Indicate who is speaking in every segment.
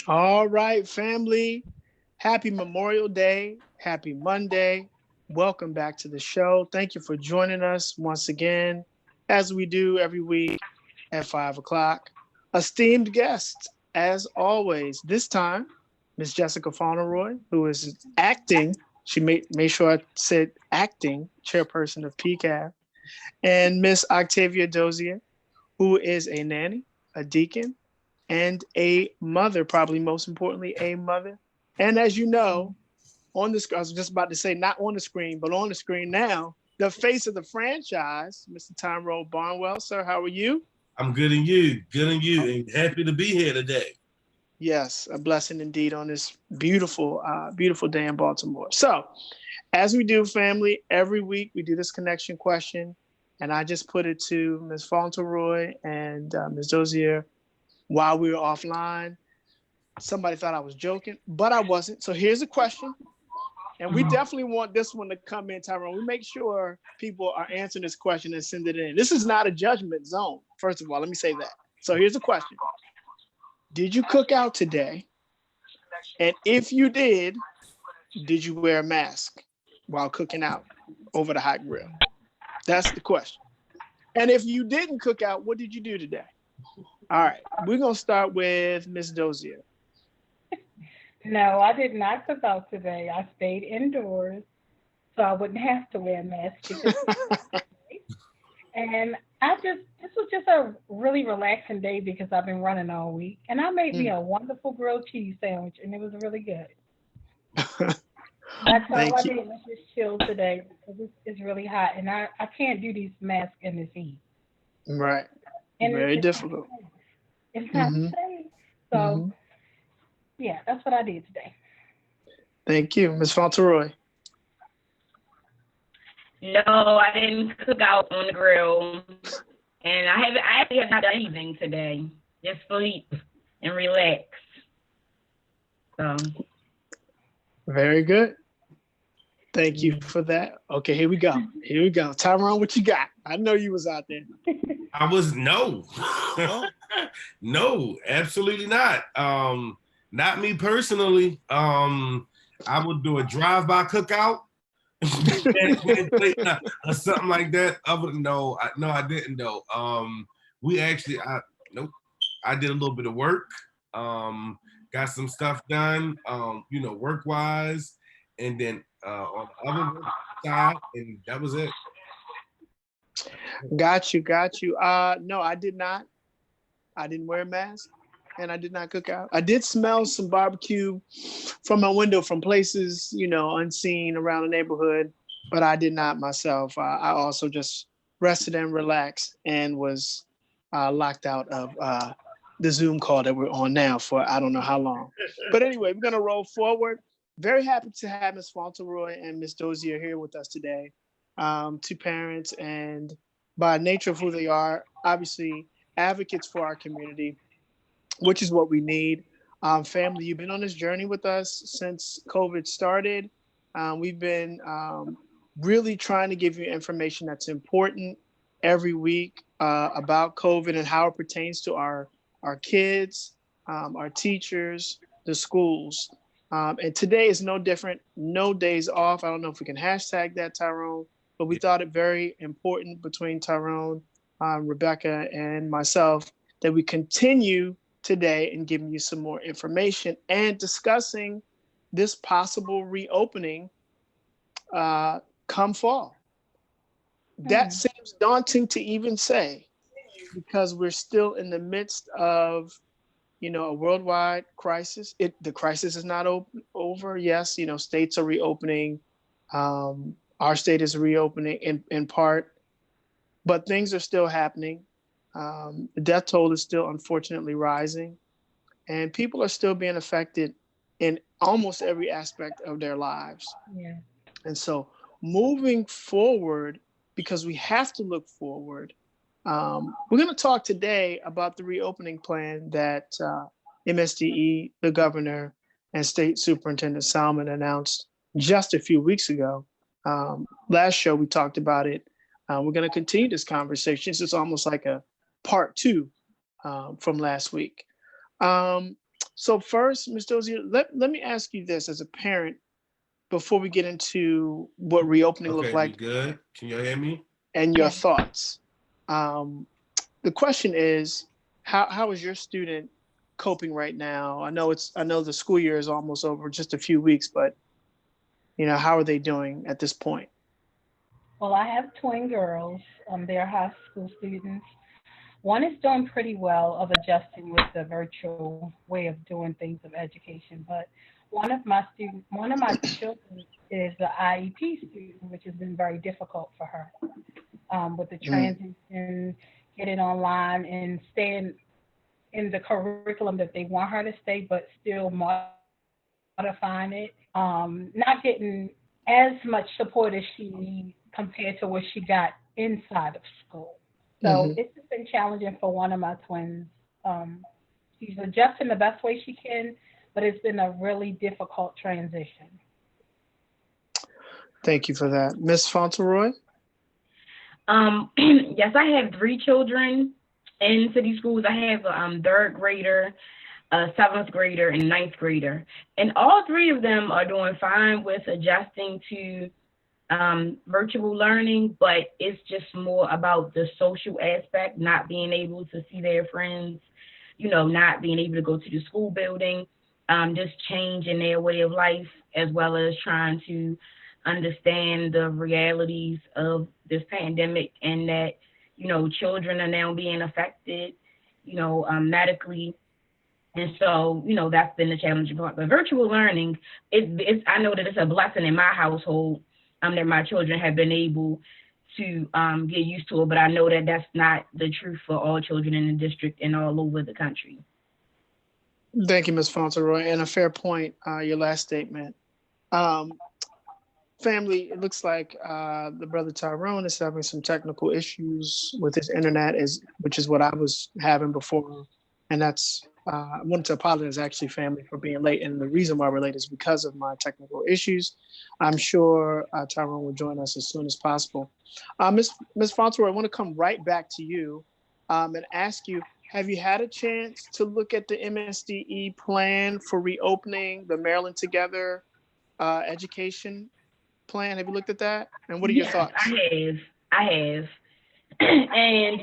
Speaker 1: All right, family. Happy Memorial Day. Happy Monday. Welcome back to the show. Thank you for joining us once again, as we do every week at 5 o'clock. Esteemed guests, as always, this time, Miss Jessica Fauntleroy, who is acting, she made sure I said acting chairperson of PCAB, and Miss Octavia Dozier, who is a nanny, a deacon, and a mother, probably most importantly, a mother. And as you know, on the screen, I was just about to say not on the screen, but on the screen now, the face of the franchise, Mr. Tyrone Barnwell. Sir, how are you?
Speaker 2: I'm good and you, good and you, and happy to be here today.
Speaker 1: Yes, a blessing indeed on this beautiful day in Baltimore. So, as we do, family, every week we do this connection question, and I just put it to Ms. Fauntleroy and Ms. Dozier while we were offline. Somebody thought I was joking, but I wasn't. So here's a question. And we definitely want this one to come in, Tyrone. We make sure people are answering this question and send it in. This is not a judgment zone. First of all, let me say that. So here's the question. Did you cook out today? And if you did you wear a mask while cooking out over the hot grill? That's the question. And if you didn't cook out, what did you do today? All right, we're going to start with Miss Dozier.
Speaker 3: No, I did not cook out today. I stayed indoors so I wouldn't have to wear a mask because and this was just a really relaxing day because I've been running all week. And I made me
Speaker 1: Mm.
Speaker 3: a wonderful grilled cheese sandwich and it was really good. That's all I
Speaker 1: Thank you.
Speaker 3: did was just chill today because it's really hot and I can't do these masks in this heat.
Speaker 1: Right.
Speaker 3: And
Speaker 1: Very
Speaker 3: it's not
Speaker 1: difficult.
Speaker 3: safe. It's not
Speaker 1: Hmm.
Speaker 3: safe. So
Speaker 1: Hmm.
Speaker 3: yeah, that's what I did today.
Speaker 1: Thank you. Miss Fauntleroy.
Speaker 4: No, I didn't cook out on the grill, and I actually have not done anything today. Just sleep and relax. So
Speaker 1: Very good. Thank you for that. Okay, here we go. Here we go. Tyrone, what you got? I know you was out there.
Speaker 2: I was no,
Speaker 1: Oh.
Speaker 2: no, absolutely not. Not me personally. I would do a drive-by cookout or something like that. Other no, no, I didn't though. We actually, nope, I did a little bit of work. Got some stuff done. Work-wise, and then on the other side, and that was it.
Speaker 1: Got you, got you. No, I did not. I didn't wear a mask and I did not cook out. I did smell some barbecue from my window from places, unseen around the neighborhood, but I did not myself. I also just rested and relaxed and was locked out of the Zoom call that we're on now for I don't know how long. But anyway, we're going to roll forward. Very happy to have Ms. Fauntleroy and Ms. Dozier here with us today. Two parents, and by nature of who they are, obviously advocates for our community, which is what we need. Family, you've been on this journey with us since COVID started. We've been really trying to give you information that's important every week about COVID and how it pertains to our kids, our teachers, the schools. And today is no different. No days off. I don't know if we can hashtag that, Tyrone, but we thought it very important between Tyrone, Rebecca, and myself that we continue today and giving you some more information and discussing this possible reopening come fall. That
Speaker 3: Hmm.
Speaker 1: seems daunting to even say because we're still in the midst of a worldwide crisis. The crisis is not over. Yes, states are reopening. Our state is reopening in part, but things are still happening. The death toll is still unfortunately rising, and people are still being affected in almost every aspect of their lives.
Speaker 3: Yeah.
Speaker 1: And so, moving forward, because we have to look forward, we're going to talk today about the reopening plan that MSDE, the governor, and State Superintendent Salmon announced just a few weeks ago. Last show, we talked about it. We're going to continue this conversation. It's almost like a part two from last week. Um, So first, Ms. Dozier, let me ask you this as a parent before we get into what reopening look
Speaker 2: Okay, we
Speaker 1: like
Speaker 2: good? Can you hear me?
Speaker 1: and your
Speaker 3: Yes.
Speaker 1: thoughts. Um, the question is, how is your student coping right now? I know the school year is almost over, just a few weeks, but how are they doing at this point?
Speaker 3: Well, I have twin girls. They're high school students. One is doing pretty well of adjusting with the virtual way of doing things of education, but one of my children is an IEP student, which has been very difficult for her with the
Speaker 1: Mm.
Speaker 3: transition, getting online and staying in the curriculum that they want her to stay, but still modifying it. Not getting as much support as she needs compared to what she got inside of school. So
Speaker 1: Hmm.
Speaker 3: it's just been challenging for one of my twins. Um, she's adjusting the best way she can, but it's been a really difficult transition.
Speaker 1: Thank you for that. Miss Fauntleroy?
Speaker 4: Yes, I have three children in city schools. I have a third grader, a seventh grader, and ninth grader, and all three of them are doing fine with adjusting to virtual learning. But it's just more about the social aspect, not being able to see their friends, not being able to go to the school building, just changing their way of life, as well as trying to understand the realities of this pandemic and that, children are now being affected, medically. And so, that's been the challenging part. But virtual learning, I know that it's a blessing in my household that my children have been able to get used to it. But I know that that's not the truth for all children in the district and all over the country.
Speaker 1: Thank you, Ms. Fauntleroy. And a fair point, your last statement. Um, Family, it looks like the brother Tyrone is having some technical issues with his internet, which is what I was having before. And I wanted to apologize actually, family, for being late. And the reason why we're late is because of my technical issues. I'm sure Tyrone will join us as soon as possible. Ms. Fauntleroy, I want to come right back to you and ask you, have you had a chance to look at the MSDE plan for reopening the Maryland Together education plan? Have you looked at that? And what are your
Speaker 4: Yes,
Speaker 1: thoughts?
Speaker 4: I have. And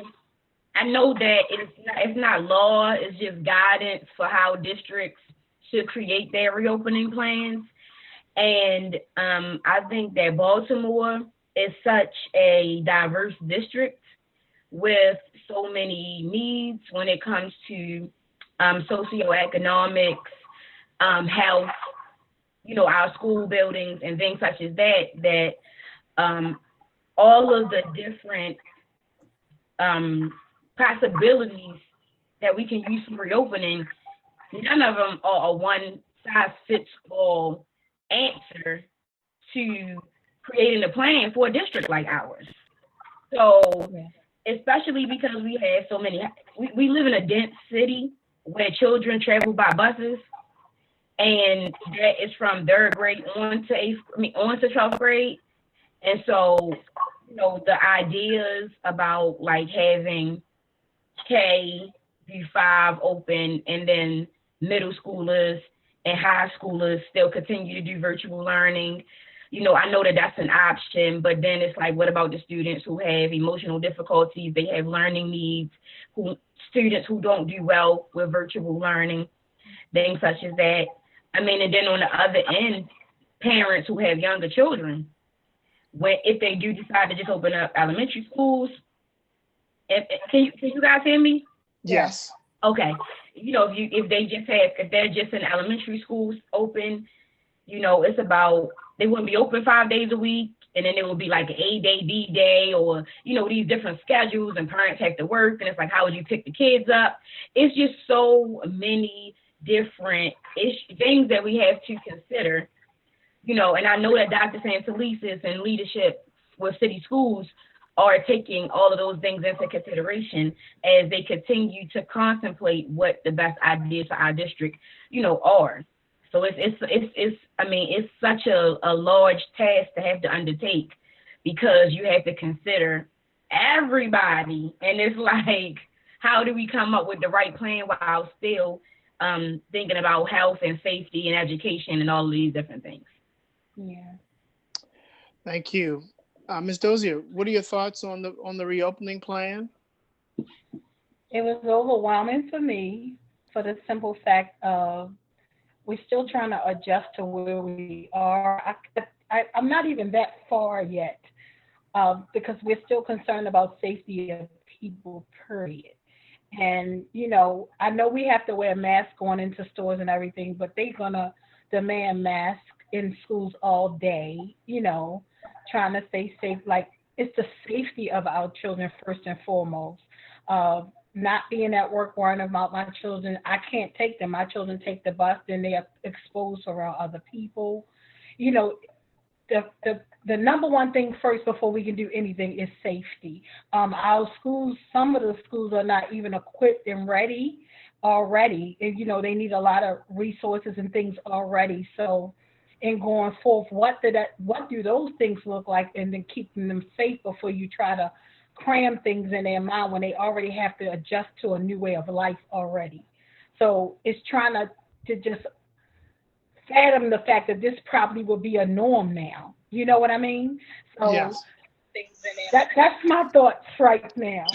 Speaker 4: I know that it's not law, it's just guidance for how districts should create their reopening plans. And I think that Baltimore is such a diverse district with so many needs when it comes to socioeconomics, health, our school buildings and things such as that um, all of the different possibilities that we can use for reopening, none of them are a one size fits all answer to creating a plan for a district like ours. So,
Speaker 3: Yeah.
Speaker 4: especially because we have so many, we live in a dense city where children travel by buses, and that is from third grade on to 12th grade. And so, the ideas about like having K through 5 open, and then middle schoolers and high schoolers still continue to do virtual learning. I know that that's an option, but then it's like, what about the students who have emotional difficulties? They have learning needs, students who don't do well with virtual learning, things such as that. I mean, and then on the other end, parents who have younger children, if they do decide to just open up elementary schools, can you guys hear me?
Speaker 3: Yeah.
Speaker 1: Yes.
Speaker 4: Okay. If they're just in elementary schools open, it's about, they wouldn't be open 5 days a week, and then it would be like an A-day, B-day, or, these different schedules, and parents have to work, and it's like, how would you pick the kids up? It's just so many different things that we have to consider, and I know that Dr. Santelises and leadership with city schools are taking all of those things into consideration as they continue to contemplate what the best ideas for our district, are. So it's such a large task to have to undertake, because you have to consider everybody, and it's like, how do we come up with the right plan while still thinking about health and safety and education and all of these different things.
Speaker 3: Yeah.
Speaker 1: Thank you. Ms. Dozier, what are your thoughts on the reopening plan?
Speaker 3: It was overwhelming for me for the simple fact of we're still trying to adjust to where we are. I'm not even that far yet because we're still concerned about safety of people, period. And, I know we have to wear masks going into stores and everything, but they're going to demand masks in schools all day, trying to stay safe. Like, it's the safety of our children first and foremost. Not being at work worrying about my children. I can't take them. My children take the bus, then they are exposed around other people. The number one thing first before we can do anything is safety. Our schools, some of the schools are not even equipped and ready already. And, they need a lot of resources and things already. So in going forth, what do those things look like, and then keeping them safe before you try to cram things in their mind when they already have to adjust to a new way of life already. So it's trying to just fathom the fact that this probably will be a norm now. You know what I mean? So
Speaker 1: Yes.
Speaker 3: that's my thoughts right now.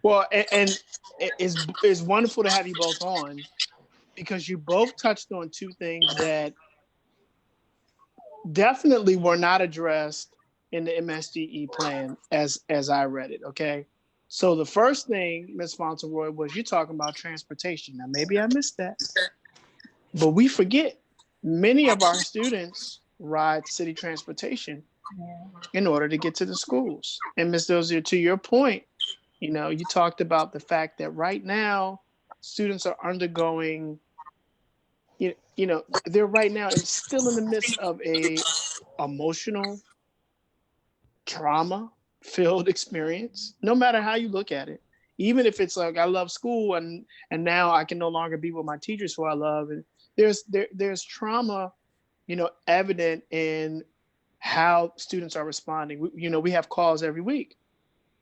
Speaker 1: Well, and it's wonderful to have you both on because you both touched on two things that definitely were not addressed in the MSDE plan as I read it. Okay. So the first thing, Ms. Fauntleroy, was you talking about transportation. Now, maybe I missed that, but we forget many of our students ride city transportation in order to get to the schools. And Ms. Dozier, to your point, you talked about the fact that right now students are undergoing, they're right now and still in the midst of a emotional trauma filled experience, no matter how you look at it. Even if it's like, I love school and now I can no longer be with my teachers who I love. And there's trauma, evident in how students are responding. We have calls every week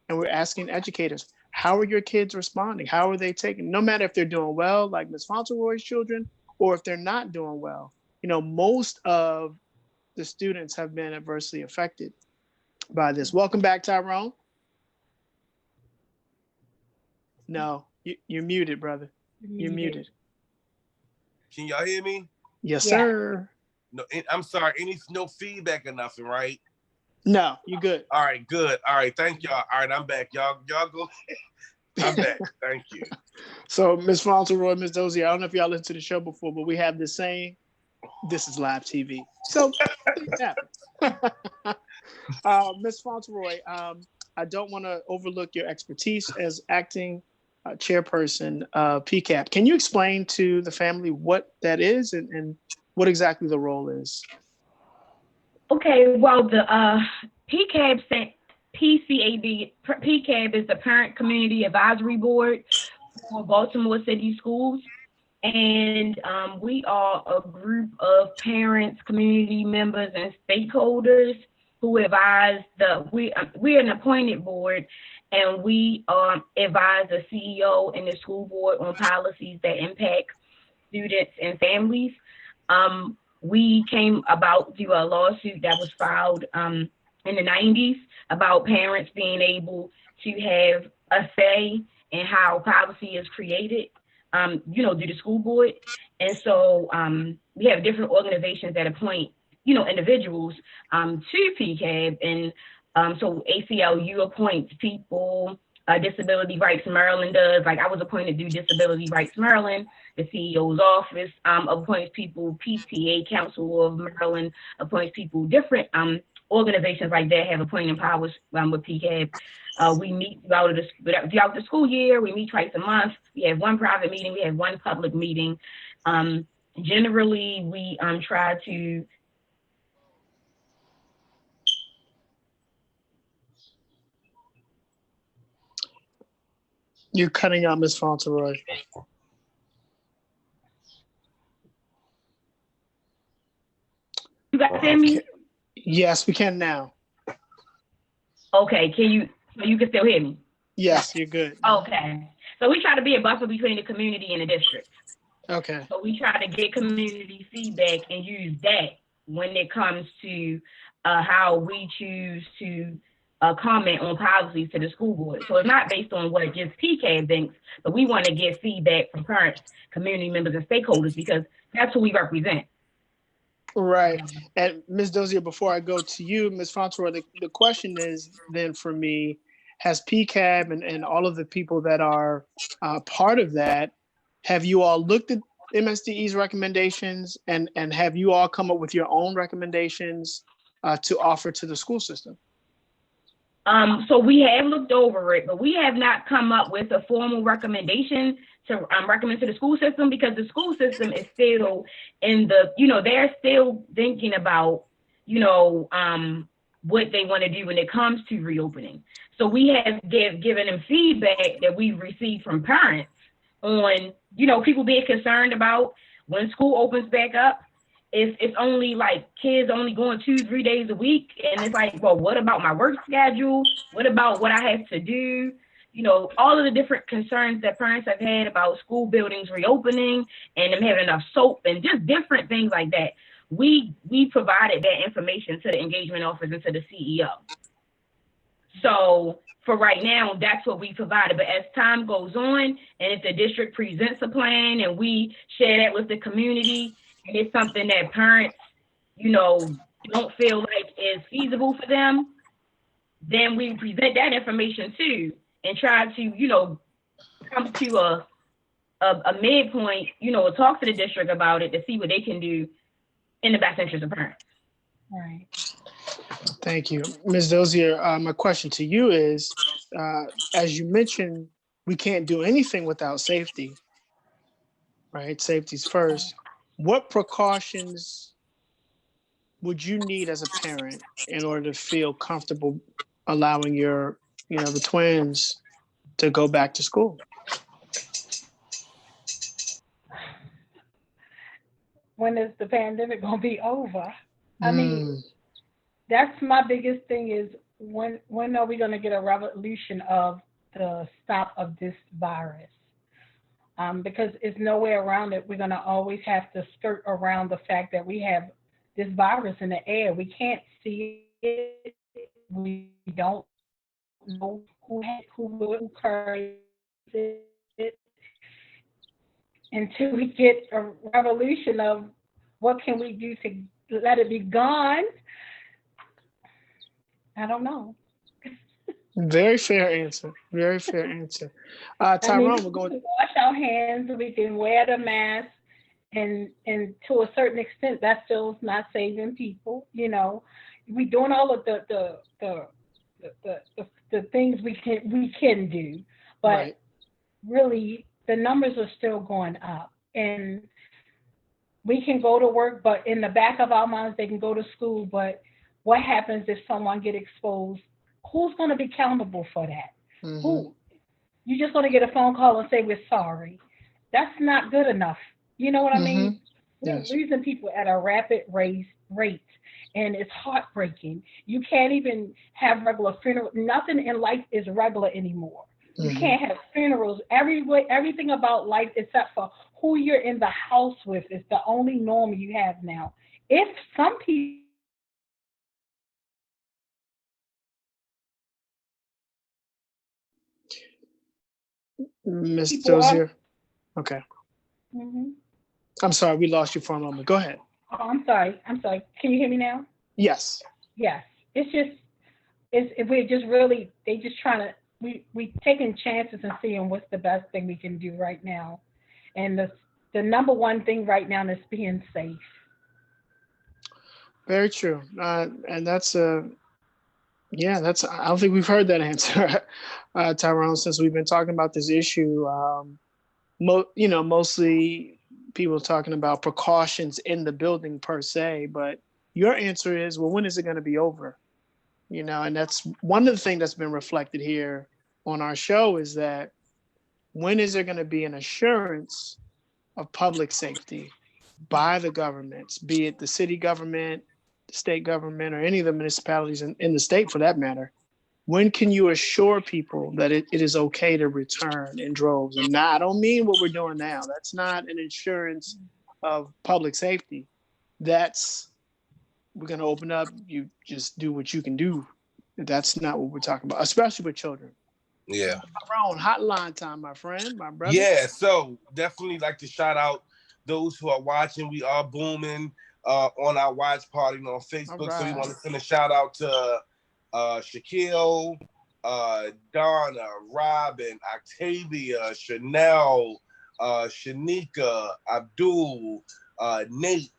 Speaker 1: and we're asking educators, how are your kids responding? How are they taking, no matter if they're doing well, like Ms. Fauntleroy's children, or if they're not doing well. Most of the students have been adversely affected by this. Welcome back, Tyrone. No, you're muted, brother. You're muted.
Speaker 2: Can y'all hear me?
Speaker 1: Yes,
Speaker 3: Yeah.
Speaker 1: sir.
Speaker 2: No, I'm sorry. No feedback or nothing, right?
Speaker 1: No, you're good.
Speaker 2: All right, good. All right, thank y'all. All right, I'm back. Y'all go. I'm back. Thank you.
Speaker 1: So, Ms. Fauntleroy, Ms. Dozier, I don't know if y'all listened to the show before, but we have this saying, this is live TV. So, things happen. Ms. Fauntleroy, I don't want to overlook your expertise as acting chairperson PCAB. Can you explain to the family what that is and what exactly the role is?
Speaker 4: Okay, well, the PCAB is the Parent Community Advisory Board for Baltimore City Schools. And we are a group of parents, community members, and stakeholders who advise we're an appointed board, and we advise the CEO and the school board on policies that impact students and families. We came about through a lawsuit that was filed in the 90s about parents being able to have a say in how policy is created, through the school board. And so we have different organizations that appoint, individuals to PCAB. And so ACLU appoints people, Disability Rights Maryland does. Like, I was appointed to Disability Rights Maryland. The CEO's office appoints people. PTA Council of Maryland appoints people. Different organizations like that have appointing powers with PCAB. We meet throughout the school year. We meet twice a month. We have one private meeting. We have one public meeting. Generally, we try to.
Speaker 1: You're cutting out, Ms. Fauntleroy.
Speaker 4: You guys hear me?
Speaker 1: Yes, we can now.
Speaker 4: Okay, you can still hear me?
Speaker 1: Yes, you're good.
Speaker 4: Okay. So we try to be a buffer between the community and the district.
Speaker 1: Okay.
Speaker 4: So we try to get community feedback and use that when it comes to how we choose to comment on policies to the school board. So it's not based on what just PCAB thinks, but we want to get feedback from parents, community members, and stakeholders because that's who we represent.
Speaker 1: Right. And Ms. Dozier, before I go to you, Ms. Fauntleroy, the question is then for me, has PCAB and all of the people that are part of that, have you all looked at MSDE's recommendations and have you all come up with your own recommendations to offer to the school system?
Speaker 4: So we have looked over it, but we have not come up with a formal recommendation to recommend to the school system because the school system is still in the, they're still thinking about, what they want to do when it comes to reopening. So we have given them feedback that we've received from parents on, people being concerned about when school opens back up. It's only like kids only going 2-3 days a week. And it's like, well, what about my work schedule? What about what I have to do? All of the different concerns that parents have had about school buildings reopening and them having enough soap and just different things like that. We provided that information to the engagement office and to the CEO. So for right now, that's what we provided. But as time goes on, and if the district presents a plan and we share that with the community, and it's something that parents, don't feel like is feasible for them, then we present that information too and try to, come to a midpoint, talk to the district about it to see what they can do in the best interest of parents.
Speaker 3: Right.
Speaker 1: Thank you. Ms. Dozier, my question to you is, as you mentioned, we can't do anything without safety, right? Safety's first. What precautions would you need as a parent in order to feel comfortable allowing the twins to go back to school?
Speaker 3: When is the pandemic gonna be over? I mean, that's my biggest thing is when are we gonna get a revolution of the stop of this virus? Because it's nowhere around it. We're gonna always have to skirt around the fact that we have this virus in the air. We can't see it. We don't know who carries it until we get a revolution of what can we do to let it be gone. I don't know.
Speaker 1: Very fair answer. Very fair answer. Tyrone, we're going
Speaker 3: to wash our hands. We can wear the mask, and to a certain extent, that still's not saving people. We doing all of the things we can do, but
Speaker 1: right.
Speaker 3: Really the numbers are still going up, and we can go to work, but in the back of our minds, they can go to school. But what happens if someone get exposed? Who's going to be accountable for that?
Speaker 1: Mm-hmm.
Speaker 3: Who? You just going to get a phone call and say, we're sorry. That's not good enough. You know what I mean?
Speaker 1: Yes.
Speaker 3: We're losing people at a rapid rate, and it's heartbreaking. You can't even have regular funeral. Nothing in life is regular anymore. You can't have funerals. Everything about life except for who you're in the house with is the only norm you have now. If some people
Speaker 1: Ms. Dozier. Okay. I'm sorry, we lost you for a moment. Go ahead.
Speaker 3: Oh, I'm sorry. Can you hear me now?
Speaker 1: Yes.
Speaker 3: Yes. We're just really, they just trying to, we taking chances and seeing what's the best thing we can do right now. And the number one thing right now is being safe.
Speaker 1: Very true. And that's I don't think we've heard that answer, Tyrone, since we've been talking about this issue. Mostly people talking about precautions in the building per se, but your answer is, well, when is it going to be over? And that's one of the things that's been reflected here on our show is that when is there going to be an assurance of public safety by the governments, be it the city government, the state government, or any of the municipalities in the state for that matter, when can you assure people that it is okay to return in droves? And now, I don't mean what we're doing now. That's not an insurance of public safety. That's, we're going to open up. You just do what you can do. That's not what we're talking about, especially with children.
Speaker 2: Yeah.
Speaker 1: Tyrone, hotline time, my friend, my brother.
Speaker 2: Yeah, so definitely like to shout out those who are watching. We are booming on our watch party on Facebook.
Speaker 1: Right.
Speaker 2: So we want to send a shout out to Shaquille, Donna, Robin, Octavia, Chanel, Shanika, Abdul, Nate,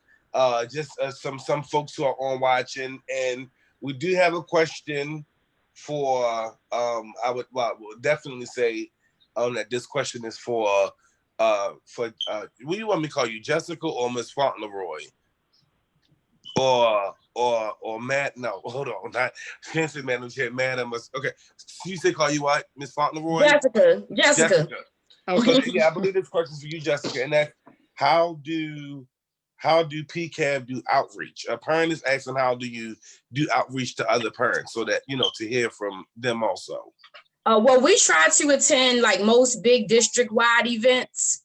Speaker 2: just some folks who are on watching. And we do have a question for I would definitely say that this question is for what do you want me to call you, Jessica or Miss Fauntleroy? Or Matt? No, hold on. Not can't say Madam Chair. Madam, okay. You say call you what, Miss Fauntleroy?
Speaker 4: Jessica.
Speaker 1: Okay.
Speaker 2: Yeah, I believe this question is for you, Jessica. And that's how do PCAB do outreach? A parent is asking how do you do outreach to other parents so that to hear from them also.
Speaker 4: Well, we try to attend like most big district-wide events.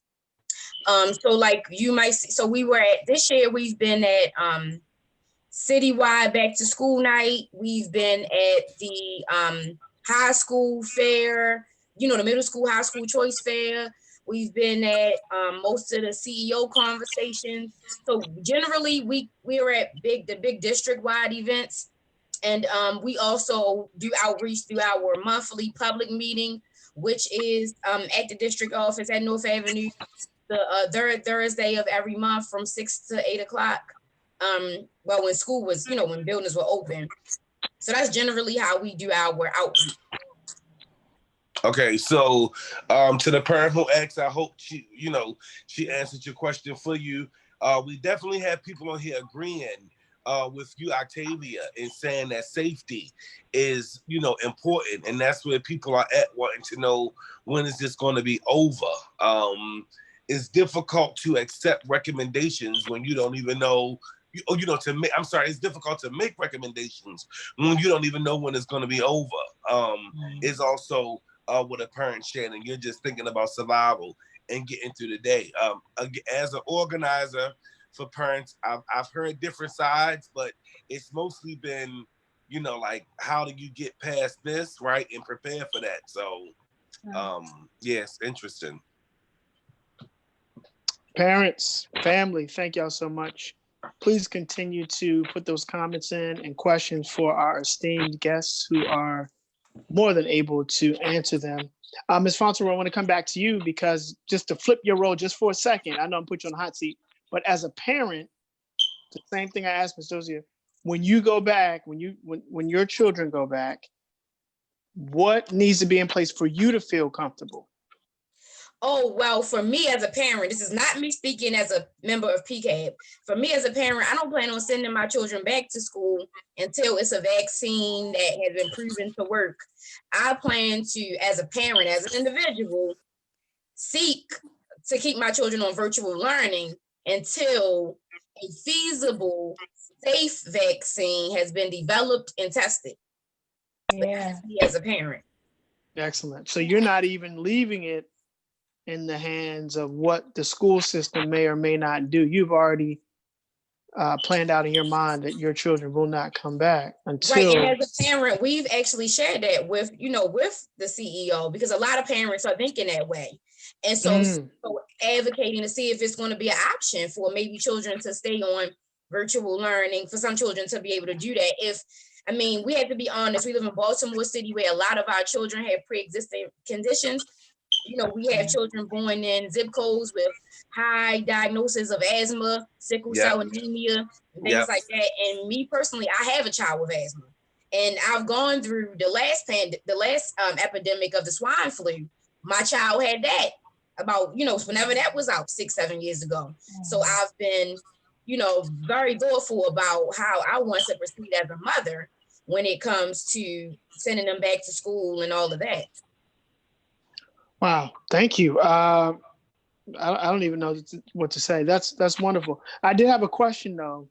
Speaker 4: So like you might see, so we were at this year, we've been at citywide back to school night. We've been at the high school fair, the middle school, high school choice fair. We've been at most of the CEO conversations. So generally we are at the big district-wide events. And we also do outreach through our monthly public meeting, which is at the district office at North Avenue, the third Thursday of every month from 6 to 8 o'clock. Well, when school was, when buildings were open. So that's generally how we do our outreach.
Speaker 2: Okay, so to the parent who asked, I hope she answered your question for you. We definitely have people on here agreeing with you, Octavia, in saying that safety is, important, and that's where people are at, wanting to know when is this going to be over. It's difficult to accept recommendations when you don't even know. It's difficult to make recommendations when you don't even know when it's going to be over. It's also with a parent sharing, and you're just thinking about survival and getting through the day. As an organizer for parents, I've heard different sides, but it's mostly been, like, how do you get past this, right, and prepare for that? So, yes, interesting.
Speaker 1: Parents, family, thank y'all so much. Please continue to put those comments in and questions for our esteemed guests who are more than able to answer them. Ms. Fauntleroy, I want to come back to you because just to flip your role just for a second, I know I'm putting you on the hot seat, but as a parent, the same thing I asked Ms. Dozier, when you go back, when your children go back, what needs to be in place for you to feel comfortable?
Speaker 4: Oh, well, for me as a parent, this is not me speaking as a member of PCAB. For me as a parent, I don't plan on sending my children back to school until it's a vaccine that has been proven to work. I plan to, as a parent, as an individual, seek to keep my children on virtual learning until a feasible, safe vaccine has been developed and tested.
Speaker 3: Yeah.
Speaker 4: As a parent.
Speaker 1: Excellent. So you're not even leaving it in the hands of what the school system may or may not do. You've already planned out in your mind that your children will not come back until.
Speaker 4: Right, and as a parent, we've actually shared that with the CEO, because a lot of parents are thinking that way. And so advocating to see if it's going to be an option for maybe children to stay on virtual learning, for some children to be able to do that. We have to be honest, we live in Baltimore City where a lot of our children have pre-existing conditions. We have children born in zip codes with high diagnosis of asthma, sickle cell anemia, and things like that. And me personally, I have a child with asthma, and I've gone through the last epidemic of the swine flu. My child had that about, whenever that was out 6-7 years ago. So I've been, very thoughtful about how I want to proceed as a mother when it comes to sending them back to school and all of that.
Speaker 1: Wow, thank you. I don't even know what to say. That's wonderful. I did have a question though.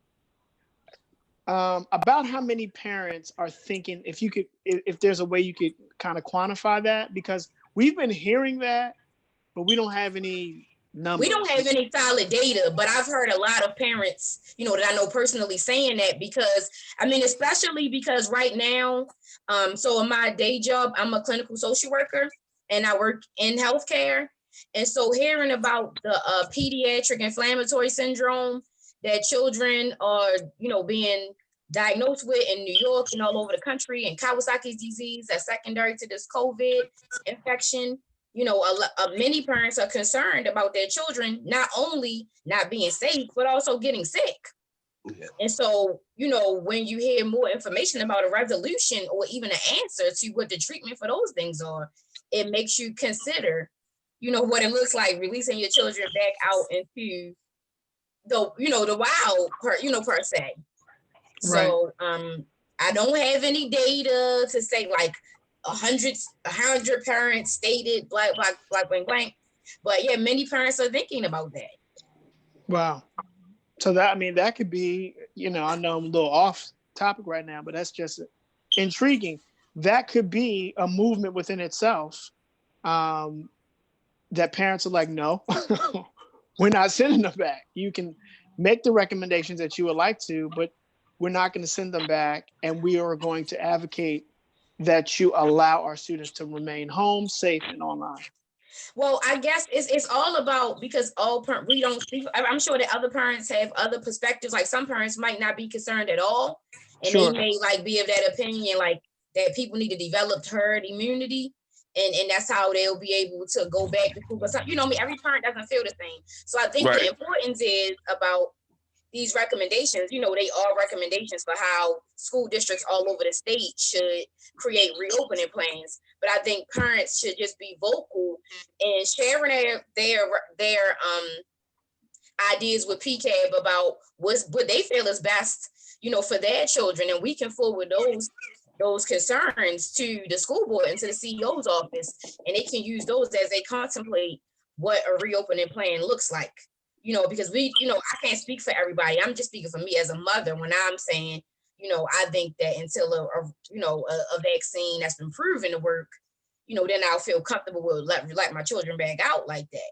Speaker 1: About how many parents are thinking, if you could, if there's a way you could kind of quantify that, because we've been hearing that, but we don't have any
Speaker 5: We don't have
Speaker 1: numbers.
Speaker 5: any solid data, but I've heard a lot of parents, that I know personally saying that because, I mean, especially because right now, so in my day job, I'm a clinical social worker and I work in healthcare. And so hearing about the pediatric inflammatory syndrome that children are, being diagnosed with in New York and all over the country, and Kawasaki's disease that's secondary to this COVID infection, many parents are concerned about their children not only not being safe, but also getting sick.
Speaker 2: Yeah.
Speaker 5: And so, when you hear more information about a resolution or even an answer to what the treatment for those things are, it makes you consider, what it looks like releasing your children back out into the wild per se.
Speaker 1: Right.
Speaker 5: So, I don't have any data to say like 100 parents stated blank, but yeah, many parents are thinking about that.
Speaker 1: Wow. So that, I mean, that could be, I know I'm a little off topic right now, but that's just intriguing. That could be a movement within itself. That parents are like, no, we're not sending them back. You can make the recommendations that you would like to, but we're not going to send them back. And we are going to advocate that you allow our students to remain home, safe, and online.
Speaker 5: Well, I guess it's all about, because we don't see. I'm sure that other parents have other perspectives. Like some parents might not be concerned at all, and
Speaker 1: Sure.
Speaker 5: they may like be of that opinion, like that people need to develop herd immunity, and that's how they'll be able to go back to school. But some, every parent doesn't feel the same. So I think
Speaker 2: Right.
Speaker 5: the importance is about these recommendations. They are recommendations for how school districts all over the state should create reopening plans. But I think parents should just be vocal and sharing their ideas with PCAB about what they feel is best, for their children, and we can forward those concerns to the school board and to the CEO's office, and they can use those as they contemplate what a reopening plan looks like. Because I can't speak for everybody. I'm just speaking for me as a mother when I'm saying, I think that until a vaccine that's been proven to work, then I'll feel comfortable with let my children back out like that.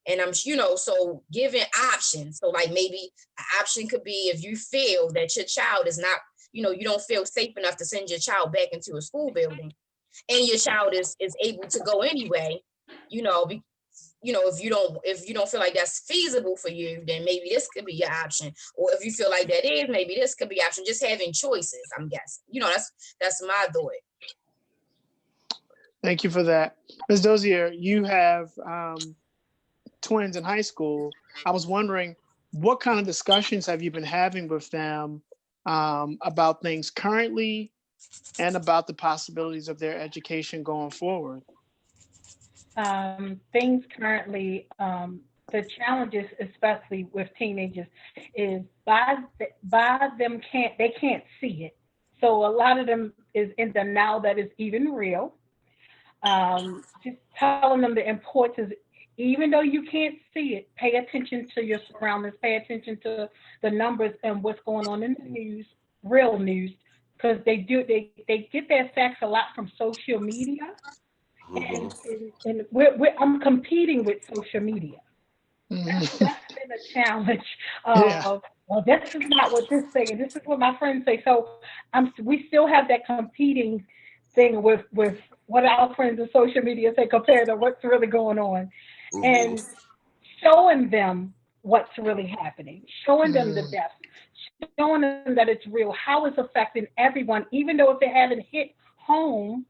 Speaker 5: And I'm, so giving options. So like maybe an option could be if you feel that your child is not, you don't feel safe enough to send your child back into a school building, and your child is able to go anyway, if you don't feel like that's feasible for you, then maybe this could be your option. Or if you feel like that is, maybe this could be option. Just having choices, I'm guessing. That's my thought.
Speaker 1: Thank you for that. Ms. Dozier, you have twins in high school. I was wondering, what kind of discussions have you been having with them about things currently and about the possibilities of their education going forward?
Speaker 3: Things currently, the challenges, especially with teenagers, is they can't see it. So a lot of them is in the now that is even real. Just telling them the importance, even though you can't see it, pay attention to your surroundings, pay attention to the numbers and what's going on in the news, real news, because they get their facts a lot from social media. And I'm competing with social media. That's been a challenge of, well, this is not what this saying. This is what my friends say. So we still have that competing thing with what our friends on social media say compared to what's really going on, and showing them what's really happening, showing them the depth, showing them that it's real, how it's affecting everyone, even though if it hasn't hit home,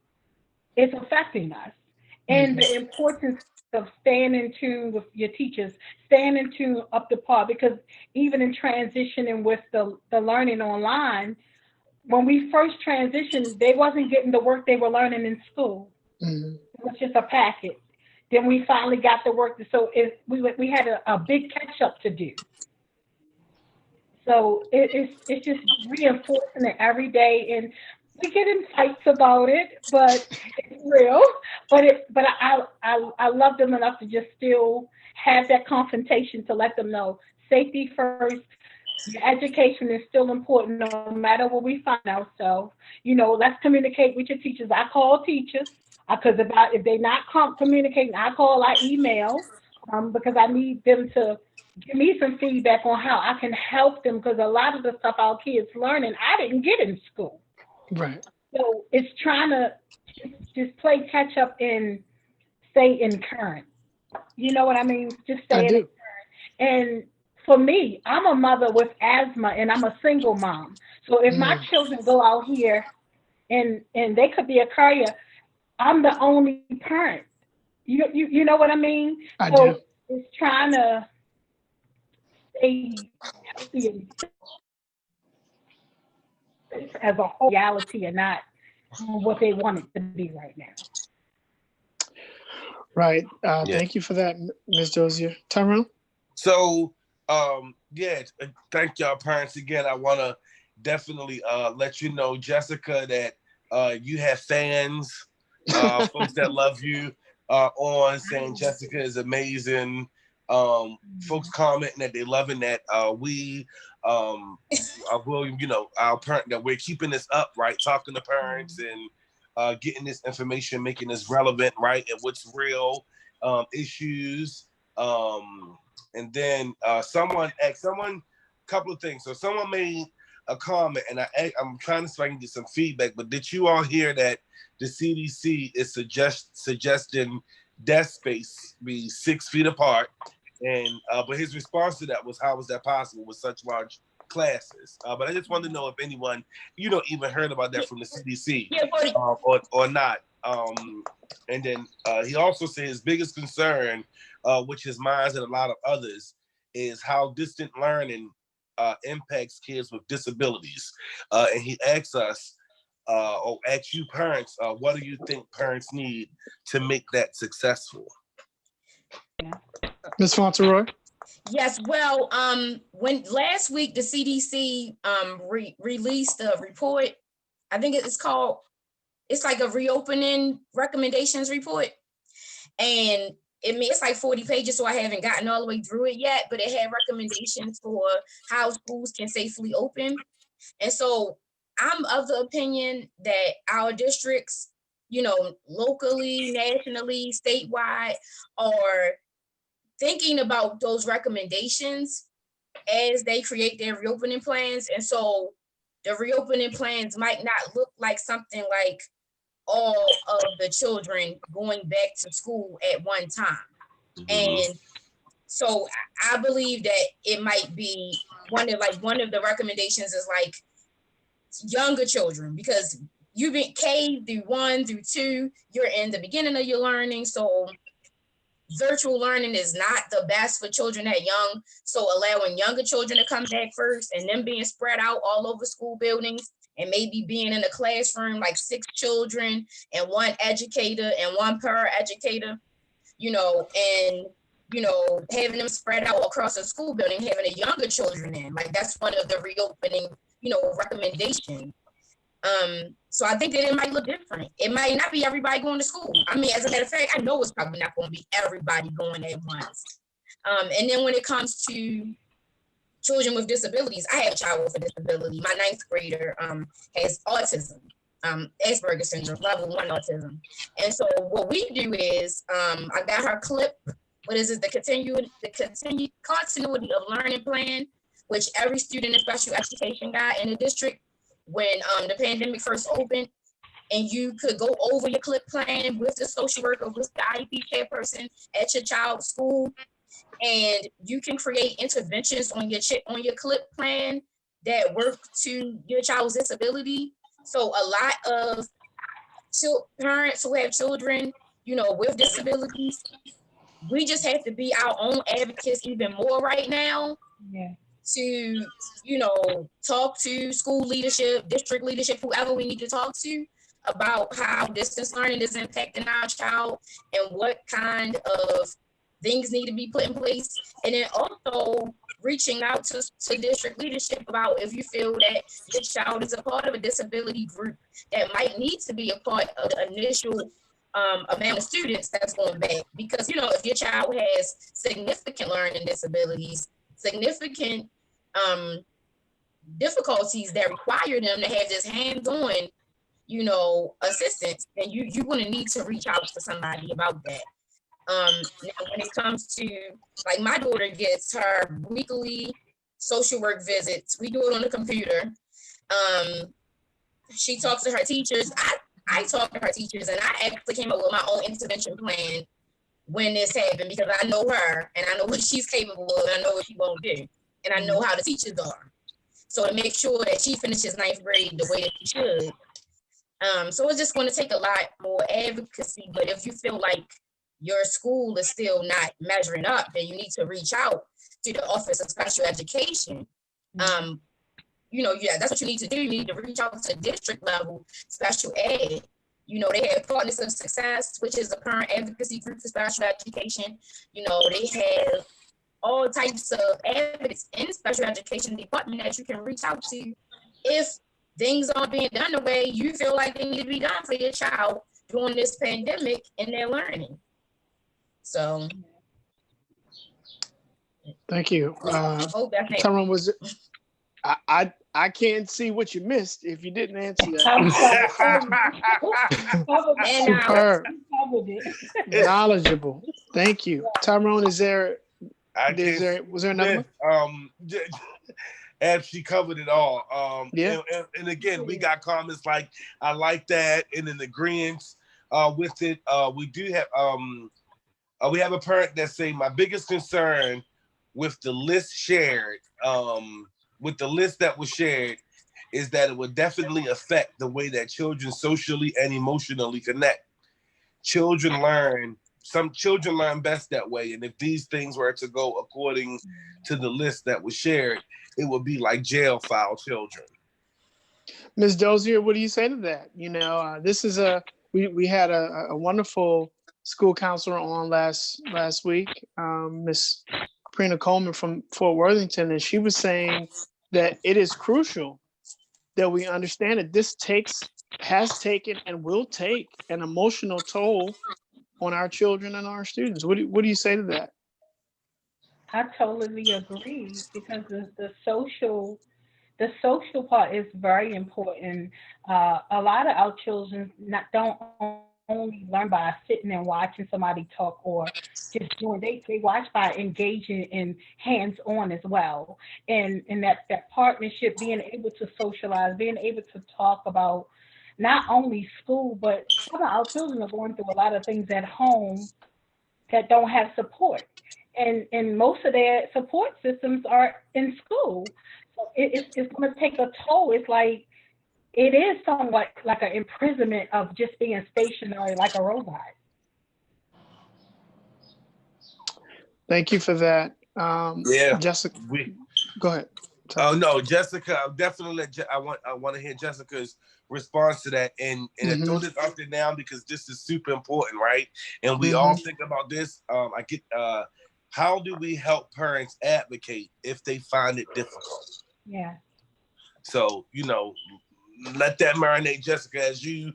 Speaker 3: it's affecting us. And the importance of staying in tune with your teachers, staying in tune up to par, because even in transitioning with the learning online, when we first transitioned, they wasn't getting the work they were learning in school. It was just a packet. Then we finally got the work. So we had a big catch up to do. So it's just reinforcing it every day, and we get in fights about it, but it's real. But I love them enough to just still have that confrontation to let them know safety first. Your education is still important no matter where we find ourselves. Let's communicate with your teachers. I call teachers because if they're not communicating, I call, I email because I need them to give me some feedback on how I can help them because a lot of the stuff our kids learning, I didn't get in school.
Speaker 1: Right.
Speaker 3: So it's trying to just play catch up and stay in current. You know what I mean? Just
Speaker 1: I
Speaker 3: stay in
Speaker 1: do.
Speaker 3: and for me, I'm a mother with asthma and I'm a single mom. So if my
Speaker 1: Mm,
Speaker 3: children go out here and they could be a carrier, I'm the only parent. You know what I mean?
Speaker 1: I do.
Speaker 3: So it's trying to stay healthy and as a whole reality and not what they want it to be right now.
Speaker 1: Right.
Speaker 2: Yeah.
Speaker 1: Thank you for that, Ms. Dozier. Tyrone?
Speaker 2: So, yeah, thank y'all parents again. I want to definitely let you know, Jessica, that you have fans, folks that love you on saying Jessica is amazing. Folks commenting that they loving that we will, our parent that we're keeping this up, right? Talking to parents and getting this information, making this relevant, right? And what's real issues. And then someone, couple of things. So someone made a comment, and I'm trying to see if I can get some feedback. But did you all hear that the CDC is suggesting desk space be 6 feet apart? And but his response to that was, how is that possible with such large classes? But I just wanted to know if anyone, even heard about that from the CDC or not. And then he also said his biggest concern, which is mine and a lot of others, is how distant learning impacts kids with disabilities. And he asks us, or asks you parents, what do you think parents need to make that successful?
Speaker 1: Ms. Fauntleroy?
Speaker 5: Yes, well, when last week the CDC released a report, I think it's like a reopening recommendations report, and it's like 40 pages, so I haven't gotten all the way through it yet, but it had recommendations for how schools can safely open. And so I'm of the opinion that our districts, locally, nationally, statewide, are thinking about those recommendations as they create their reopening plans. And so the reopening plans might not look like something like all of the children going back to school at one time.
Speaker 2: Mm-hmm.
Speaker 5: And so I believe that it might be one of the recommendations is like younger children, because you've been K through 1 through 2, you're in the beginning of your learning. So virtual learning is not the best for children that young. So allowing younger children to come back first and them being spread out all over school buildings and maybe being in a classroom like 6 children and 1 educator and 1 paraeducator, and having them spread out across the school building, having the younger children in, like that's one of the reopening, recommendations. So I think that it might look different. It might not be everybody going to school. I mean, as a matter of fact, I know it's probably not going to be everybody going at once. And then when it comes to children with disabilities, I have a child with a disability. My 9th grader has autism, Asperger's syndrome, level 1 autism. And so what we do is, I got her clip. What is it? The continuity of learning plan, which every student in special education got in the district when the pandemic first opened. And you could go over your clip plan with the social worker, with the IEP chairperson at your child's school, and you can create interventions on your clip plan that work to your child's disability. So a lot of parents who have children, with disabilities, we just have to be our own advocates even more right now.
Speaker 3: Yeah.
Speaker 5: To, talk to school leadership, district leadership, whoever we need to talk to about how distance learning is impacting our child and what kind of things need to be put in place. And then also reaching out to district leadership about if you feel that your child is a part of a disability group that might need to be a part of the initial amount of students that's going back. Because, if your child has significant learning disabilities, significant difficulties that require them to have this hands-on, assistance, then you're going to need to reach out to somebody about that. Now when it comes to, like, my daughter gets her weekly social work visits. We do it on the computer. She talks to her teachers. I talk to her teachers, and I actually came up with my own intervention plan when this happened, because I know her and I know what she's capable of, and I know what she won't do, and I know how the teachers are. So to make sure that she finishes 9th grade the way that she should. So it's just going to take a lot more advocacy. But if you feel like your school is still not measuring up, then you need to reach out to the Office of Special Education. That's what you need to do. You need to reach out to district level special ed. They have Partners of Success, which is a parent advocacy group for special education. They have all types of advocates in special education department that you can reach out to if things aren't being done the way you feel like they need to be done for your child during this pandemic and their learning. So,
Speaker 1: thank you.
Speaker 5: I hope that
Speaker 1: Tyrone, was it? I can't see what you missed if you didn't answer that. Superb. Knowledgeable. Thank you. Tyrone, was there another one?
Speaker 2: As she covered it all.
Speaker 1: Yeah.
Speaker 2: And again, we got comments like, I like that, and in agreement with it. We do have we have a parent that say, my biggest concern with the list shared, with the list that was shared, is that it would definitely affect the way that children socially and emotionally connect. Some children learn best that way. And if these things were to go according to the list that was shared, it would be like jail for our children.
Speaker 1: Ms. Dozier, what do you say to that? This is we had a wonderful school counselor on last week, Miss Karina Coleman from Fort Worthington, and she was saying that it is crucial that we understand that this has taken and will take an emotional toll on our children and our students. What do you say to that?
Speaker 3: I totally agree, because the social part is very important. A lot of our children don't only learn by sitting and watching somebody talk or just doing. They watch by engaging in hands-on as well, and that partnership, being able to socialize, being able to talk about not only school, but some of our children are going through a lot of things at home that don't have support. And most of their support systems are in school. So it's going to take a toll. It's like, it is somewhat like an imprisonment of just being stationary like a robot.
Speaker 1: Thank you for that.
Speaker 2: Yeah.
Speaker 1: Jessica, go ahead.
Speaker 2: Oh no, Jessica, I want to hear Jessica's response to that, and I throw this out there now because this is super important, right? And we all think about this. How do we help parents advocate if they find it difficult?
Speaker 3: Yeah.
Speaker 2: So let that marinate, Jessica, as you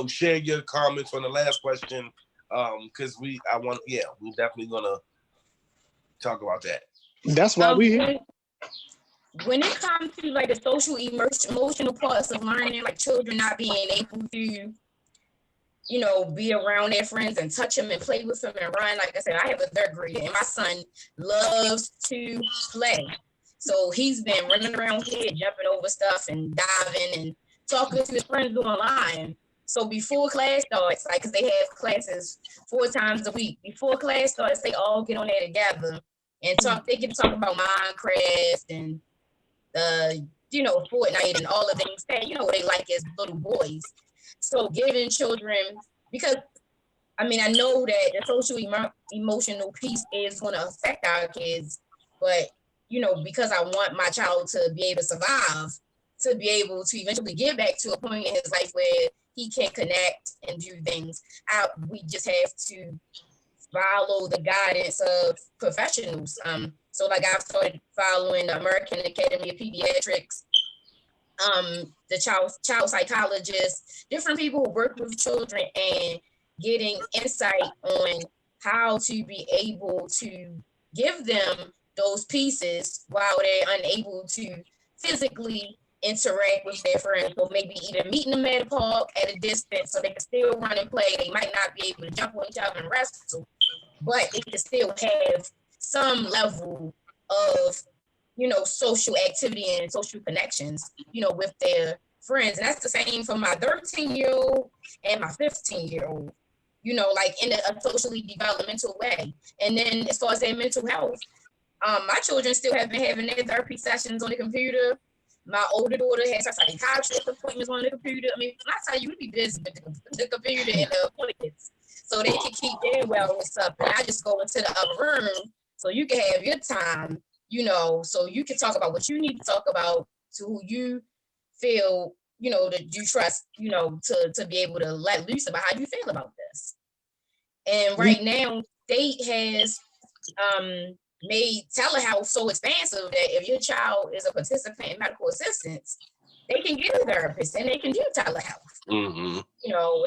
Speaker 2: share your comments on the last question, because we're definitely gonna talk about that.
Speaker 1: That's why we here.
Speaker 5: When it comes to like the social emotional parts of learning, like children not being able to, be around their friends and touch them and play with them and run. Like I said, I have a 3rd grader, and my son loves to play. So he's been running around here, jumping over stuff and diving and talking to his friends online. So before class starts, like, because they have classes 4 times a week, before class starts, they all get on there together and talk. They get to talk about Minecraft and Fortnite and all the things that they like as little boys. So giving children, because I know that the social emotional piece is going to affect our kids, but because I want my child to be able to survive, to be able to eventually get back to a point in his life where he can connect and do things, we just have to follow the guidance of professionals. So like I've started following the American Academy of Pediatrics, the child psychologists, different people who work with children, and getting insight on how to be able to give them those pieces while they're unable to physically interact with their friends, or maybe either meeting them at a park at a distance so they can still run and play. They might not be able to jump on each other and wrestle, but they can still have some level of, social activity and social connections, with their friends. And that's the same for my 13-year-old and my 15-year-old, like in a socially developmental way. And then as far as their mental health, my children still have been having their therapy sessions on the computer. My older daughter has her psychiatrist appointments on the computer. I mean, when I tell you, we be busy with the computer and the appointments, so they can keep their wellness up. And I just go into the other room so you can have your time, so you can talk about what you need to talk about to who you feel, that you trust, to be able to let loose about how you feel about this. And right now, state has made telehealth so expansive that if your child is a participant in medical assistance, they can get a therapist and they can do telehealth.
Speaker 2: Mm-hmm.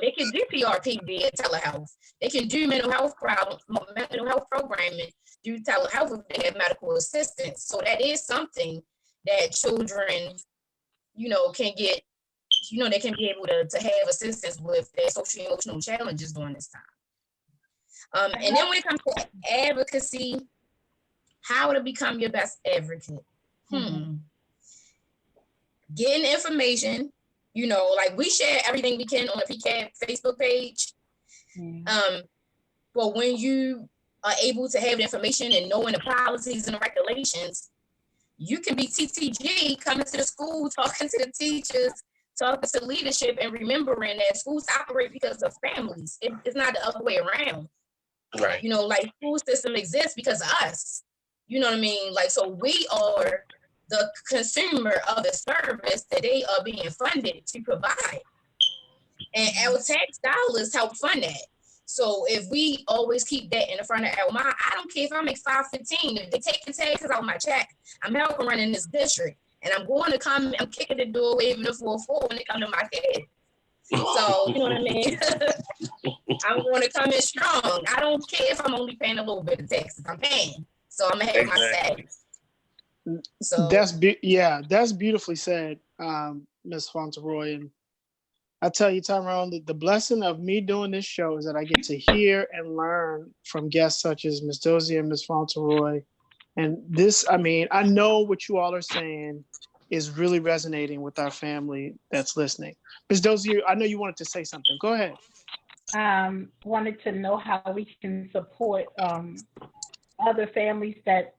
Speaker 5: They can do PRP via telehealth. They can do mental health programming through telehealth if they have medical assistance. So that is something that children, can get, they can be able to have assistance with their social emotional challenges during this time. And then when it comes to advocacy, how to become your best advocate. Getting information, like we share everything we can on the PCAB Facebook page. But when you are able to have the information and knowing the policies and the regulations, you can be TTG, coming to the school, talking to the teachers, talking to leadership, and remembering that schools operate because of families. It's not the other way around.
Speaker 2: Right.
Speaker 5: Like school system exists because of us. You know what I mean? Like, so we are the consumer of the service that they are being funded to provide. And our tax dollars help fund that. So if we always keep that in the front of our mind, I don't care if I make $5.15, if they taking taxes out of my check, I'm helping run in this district. And I'm going to come, I'm kicking the door, waving the 4-4 when they come to my head. So, you know what I mean? I'm going to come in strong. I don't care if I'm only paying a little bit of taxes. I'm paying. So I'm going to have my say. So
Speaker 1: that's beautifully said, Ms. Fauntleroy. And I tell you, Tyrone, the blessing of me doing this show is that I get to hear and learn from guests such as Ms. Dozier and Ms. Fauntleroy. And this, I mean, I know what you all are saying is really resonating with our family that's listening. Ms. Dozier, I know you wanted to say something. Go ahead.
Speaker 3: Wanted to know how we can support other families that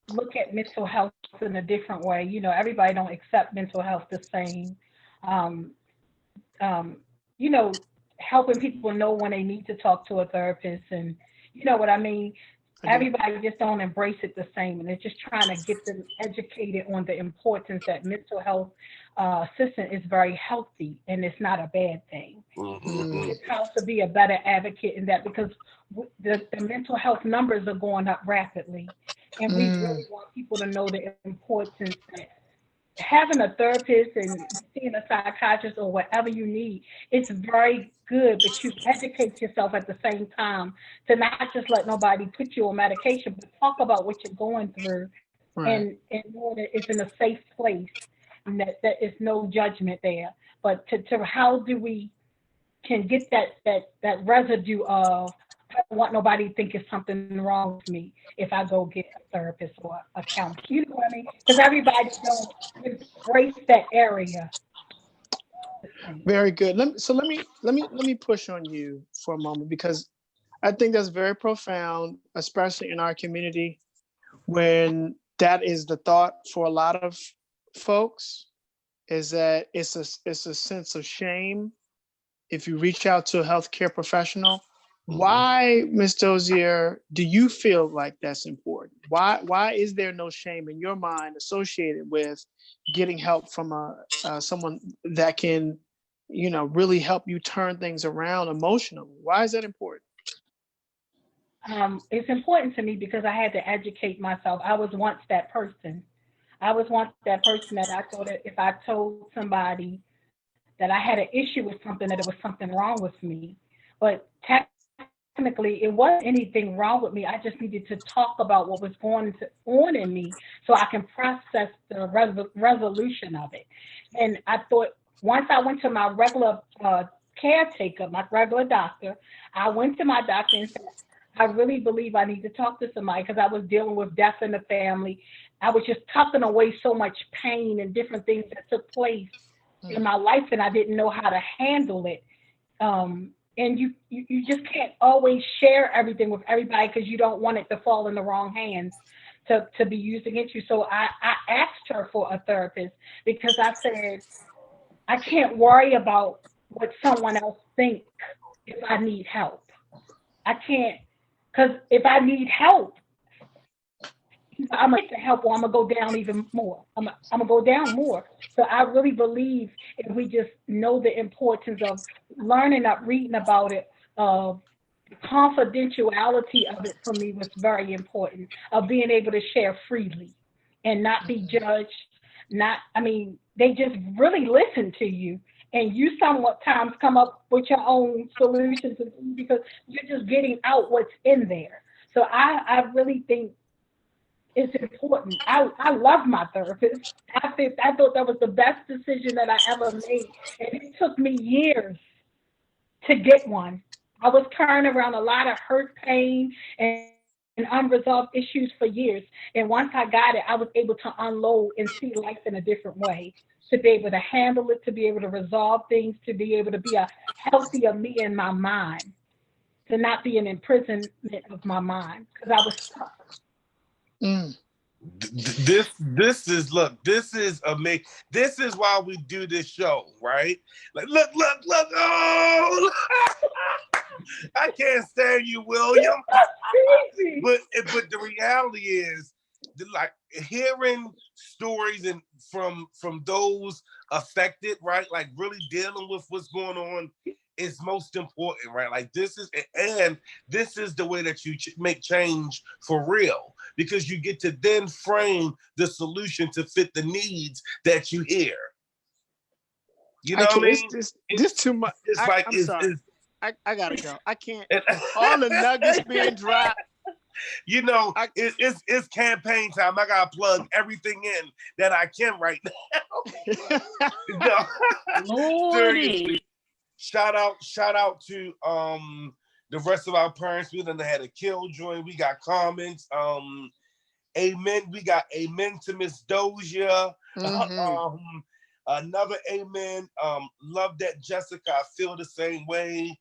Speaker 3: look at mental health in a different way. Everybody don't accept mental health the same. Helping people know when they need to talk to a therapist, and you know what I mean? Everybody just don't embrace it the same, and they're just trying to get them educated on the importance that mental health assistance is very healthy, and it's not a bad thing. It's how to be a better advocate in that, because the mental health numbers are going up rapidly, and we really want people to know the importance that having a therapist and seeing a psychiatrist or whatever you need, it's very good, but you educate yourself at the same time to not just let nobody put you on medication, but talk about what you're going through, and know that it's in a safe place and that is no judgment there. But to how do we can get that residue of, I don't want nobody to think it's something wrong with me if I go get a therapist or a counselor. You know what I mean? Because everybody don't embrace that area.
Speaker 1: Very good. Let me push on you for a moment, because I think that's very profound, especially in our community, when that is the thought for a lot of folks, is that it's a sense of shame if you reach out to a healthcare professional. Why, Ms. Dozier, do you feel like that's important? Why is there no shame in your mind associated with getting help from someone that can, really help you turn things around emotionally? Why is that important?
Speaker 3: It's important to me because I had to educate myself. I was once that person. That I thought that if I told somebody that I had an issue with something, that it was something wrong with me. But technically it wasn't anything wrong with me. I just needed to talk about what was going on in me so I can process the resolution of it. And I thought once I went to my regular caretaker, my regular doctor, I went to my doctor and said, I really believe I need to talk to somebody because I was dealing with death in the family. I was just tucking away so much pain and different things that took place in my life, and I didn't know how to handle it. And you just can't always share everything with everybody because you don't want it to fall in the wrong hands to be used against you. So I asked her for a therapist because I said, I can't worry about what someone else thinks if I need help. I can't, because if I need help, I'm gonna get the help or I'm gonna go down even more. I'm gonna go down more. So I really believe if we just know the importance of learning up, reading about it, the confidentiality of it for me was very important, of being able to share freely and not be judged. They just really listen to you. And you sometimes come up with your own solutions because you're just getting out what's in there. So I really think it's important. I love my therapist. I thought that was the best decision that I ever made. And it took me years to get one. I was carrying around a lot of hurt, pain, and unresolved issues for years. And once I got it, I was able to unload and see life in a different way, to be able to handle it, to be able to resolve things, to be able to be a healthier me in my mind, to not be an imprisonment of my mind because I was stuck.
Speaker 2: This is amazing. This is why we do this show, right? Like, look! Oh, I can't stand you, William. But the reality is, like, hearing stories and from those affected, right? Like really dealing with what's going on is most important, right? Like this is the way that you make change for real, because you get to then frame the solution to fit the needs that you hear. You know what I mean?
Speaker 1: This too much. I'm sorry. I gotta go. I can't. All the nuggets being dropped.
Speaker 2: You know, it's campaign time. I gotta plug everything in that I can right now. Seriously. Shout out to the rest of our parents. We done had a killjoy. We got comments. Amen. We got amen to Miss Doja. Another amen. Love that, Jessica. I feel the same way.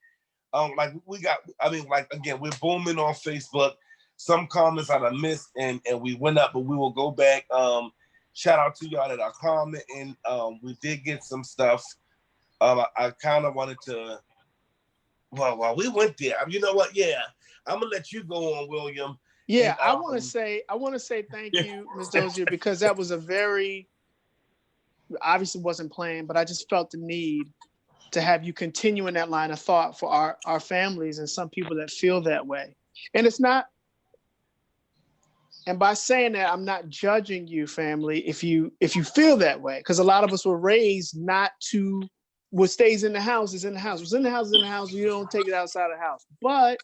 Speaker 2: Again, we're booming on Facebook. Some comments I missed and we went up, but we will go back. Shout out to y'all that are commenting. We did get some stuff. I kind of wanted to. Well, we went there. You know what? Yeah, I'm gonna let you go on, William.
Speaker 1: Yeah, and, I want to say thank you, Ms. Dozier, because that was a very, obviously wasn't planned, but I just felt the need to have you continue in that line of thought for our families and some people that feel that way. And it's not, and by saying that, I'm not judging you, family, if you feel that way, because a lot of us were raised not to, what stays in the house is in the house. What's in the house is in the house. You don't take it outside of the house. But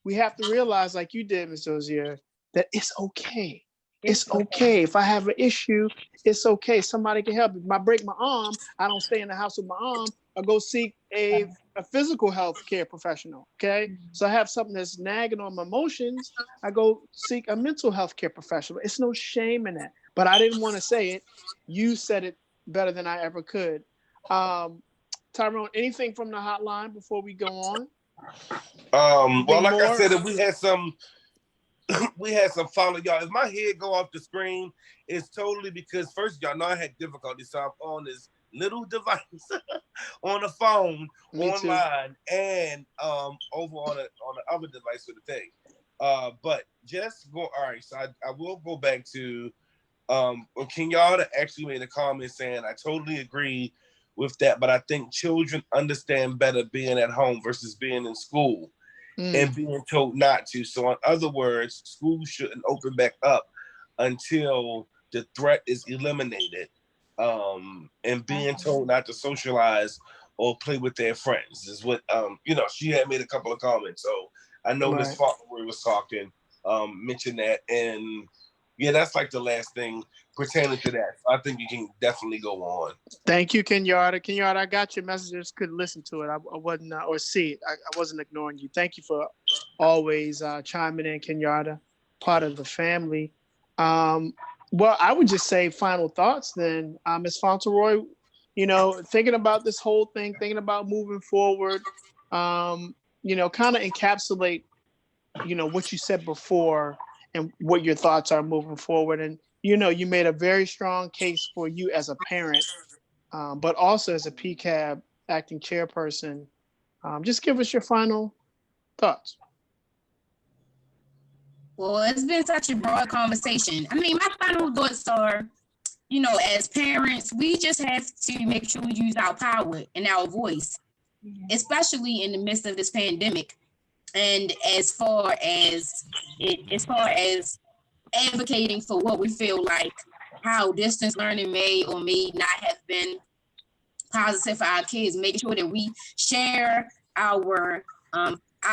Speaker 1: we have to realize, like you did, Ms. Dozier, that it's okay. It's okay. If I have an issue, it's okay. Somebody can help. If I break my arm, I don't stay in the house with my arm. I go seek a physical health care professional. Okay. So I have something that's nagging on my emotions. I go seek a mental health care professional. It's no shame in that. But I didn't want to say it. You said it better than I ever could. Tyrone, anything from the hotline before we go on?
Speaker 2: Well, like I said, if we had some follow, y'all. If my head go off the screen, it's totally because first, y'all know I had difficulty, so I'm on this little device on the phone, online, and over on the other device for the thing. But just go. All right, so I will go back to King y'all that actually made a comment saying I totally agree with that, but I think children understand better being at home versus being in school and being told not to. So in other words, schools shouldn't open back up until the threat is eliminated, and being told not to socialize or play with their friends is what, she had made a couple of comments. So I know Ms.
Speaker 1: Right.
Speaker 2: Fauntleroy was talking, mentioned that, and yeah, that's like the last thing pertaining to that. So I think you can definitely go on.
Speaker 1: Thank you, Kenyatta. Kenyatta, I got your messages. Could listen to it. I wasn't or see it. I wasn't ignoring you. Thank you for always chiming in, Kenyatta, part of the family. Well, I would just say final thoughts then, Ms. Fauntleroy. You know, thinking about this whole thing, thinking about moving forward. You know, kind of encapsulate, you know, what you said before and what your thoughts are moving forward. And you know, you made a very strong case for you as a parent, but also as a PCAB acting chairperson. Just give us your final thoughts.
Speaker 4: Well, it's been such a broad conversation. I mean, my final thoughts are, you know, as parents, we just have to make sure we use our power and our voice, especially in the midst of this pandemic. And as far as advocating for what we feel like how distance learning may or may not have been positive for our kids, making sure that we share our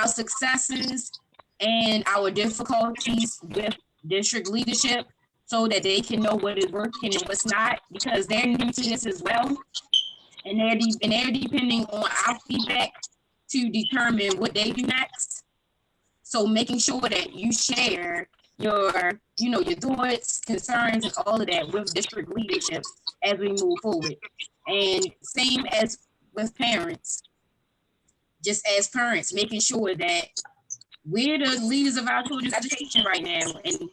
Speaker 4: successes and our difficulties with district leadership so that they can know what is working and what's not, because they're new to this as well. And they're depending on our feedback to determine what they do next. So making sure that you share your thoughts, concerns, and all of that with district leadership as we move forward. And same as with parents, just as parents, making sure that we're the leaders of our children's education right now, and